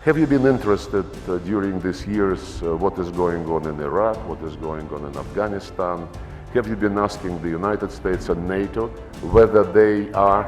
Have you been interested during these years what is going on in Iraq, what is going on in Afghanistan? Have you been asking the United States and NATO whether they are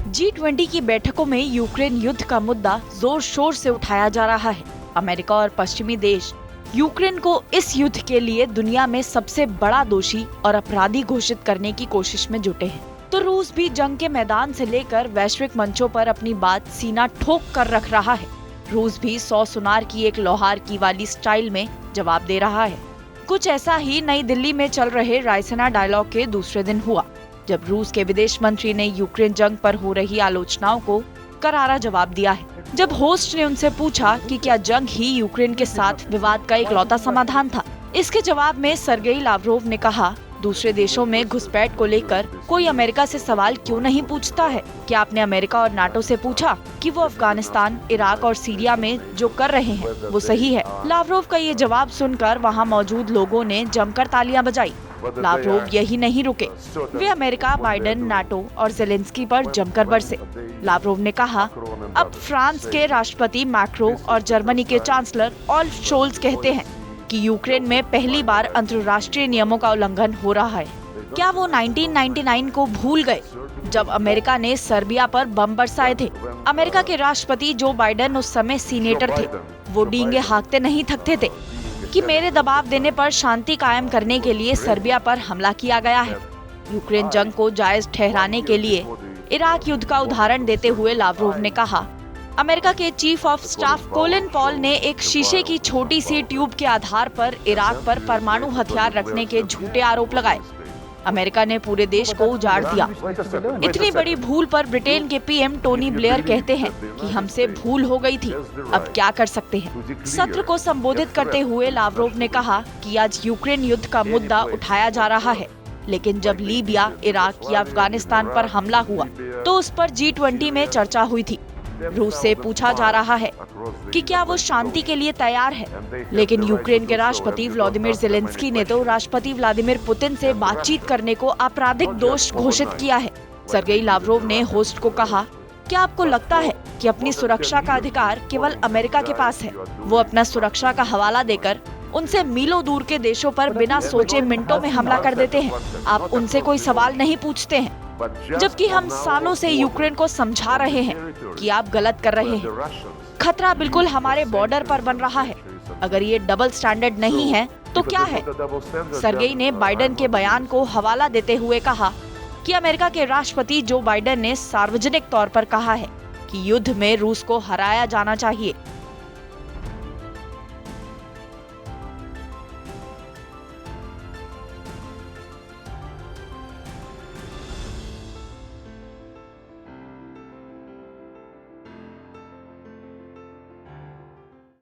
G20 की बैठकों में Ukraine युद्ध का मुद्दा जोर शोर से उठाया जा रहा है। अमेरिका और पश्चिमी देश यूक्रेन को इस युद्ध के लिए दुनिया में सबसे बड़ा दोषी और अपराधी घोषित करने की कोशिश में जुटे हैं। तो रूस भी जंग के मैदान से लेकर वैश्विक मंचों पर अपनी बात सीना ठोक कर रख रहा है। रूस भी 100 सुनार की एक लोहार की वाली स्टाइल में जवाब दे रहा है। कुछ ऐसा ही नई दिल्ली में चल रहे रायसीना डायलॉग के दूसरे दिन हुआ, जब रूस के विदेश मंत्री ने यूक्रेन जंग पर हो रही आलोचनाओं को करारा जवाब दिया है। जब होस्ट ने उनसे पूछा कि क्या जंग ही यूक्रेन के साथ विवाद का इकलौता समाधान था, इसके जवाब में सर्गेई लावरोव ने कहा, दूसरे देशों में घुसपैठ को लेकर कोई अमेरिका से सवाल क्यों नहीं पूछता है? क्या आपने अमेरिका और नाटो से पूछा कि वो अफगानिस्तान, इराक और सीरिया में जो कर रहे हैं वो सही है? लावरोव का ये जवाब सुनकर वहाँ मौजूद लोगों ने जमकर तालियां बजाई। लावरोव यही नहीं रुके, वे अमेरिका, बाइडेन, नाटो और जेलेंस्की पर जमकर बरसे। लावरोव ने कहा, अब फ्रांस के राष्ट्रपति मैक्रो और जर्मनी के चांसलर ओल्फ शोल्ज कहते हैं कि यूक्रेन में पहली बार अंतर्राष्ट्रीय नियमों का उल्लंघन हो रहा है। क्या वो 1999 को भूल गए, जब अमेरिका ने सर्बिया पर बम बरसाए थे? अमेरिका के राष्ट्रपति जो बाइडेन उस समय सीनेटर थे, वो डींगे हाँकते नहीं थकते थे कि मेरे दबाव देने पर शांति कायम करने के लिए सर्बिया पर हमला किया गया है। यूक्रेन जंग को जायज ठहराने के लिए इराक युद्ध का उदाहरण देते हुए लावरोव ने कहा, अमेरिका के chief of staff Colin Powell ने एक शीशे की छोटी सी ट्यूब के आधार पर इराक पर परमाणु हथियार रखने के झूठे आरोप लगाए। अमेरिका ने पूरे देश को उजाड़ दिया। इतनी बड़ी भूल पर ब्रिटेन के पीएम टोनी ब्लेयर कहते हैं कि हमसे भूल हो गई थी, अब क्या कर सकते हैं। सत्र को संबोधित करते हुए लावरोव ने कहा कि आज यूक्रेन युद्ध का मुद्दा उठाया जा रहा है, लेकिन जब लीबिया, इराक या अफगानिस्तान पर हमला हुआ तो उस पर G20 में चर्चा हुई थी। रूस से पूछा जा रहा है कि क्या वो शांति के लिए तैयार है, लेकिन यूक्रेन के राष्ट्रपति व्लादिमीर जेलेंस्की ने तो राष्ट्रपति व्लादिमीर पुतिन से बातचीत करने को आपराधिक दोष घोषित किया है। सर्गेई लावरोव ने होस्ट को कहा, क्या आपको लगता है कि अपनी सुरक्षा का अधिकार केवल अमेरिका के पास है? वो अपना सुरक्षा का हवाला देकर उनसे मीलों दूर के देशों पर बिना सोचे मिनटों में हमला कर देते हैं। आप उनसे कोई सवाल नहीं पूछते हैं, जबकि हम सालों से यूक्रेन को समझा रहे हैं कि आप गलत कर रहे हैं। खतरा बिल्कुल हमारे बॉर्डर पर बन रहा है। अगर ये डबल स्टैंडर्ड नहीं है तो क्या है? सर्गेई ने बाइडेन के बयान को हवाला देते हुए कहा कि अमेरिका के राष्ट्रपति जो बाइडेन ने सार्वजनिक तौर पर कहा है कि युद्ध में रूस को हराया जाना चाहिए।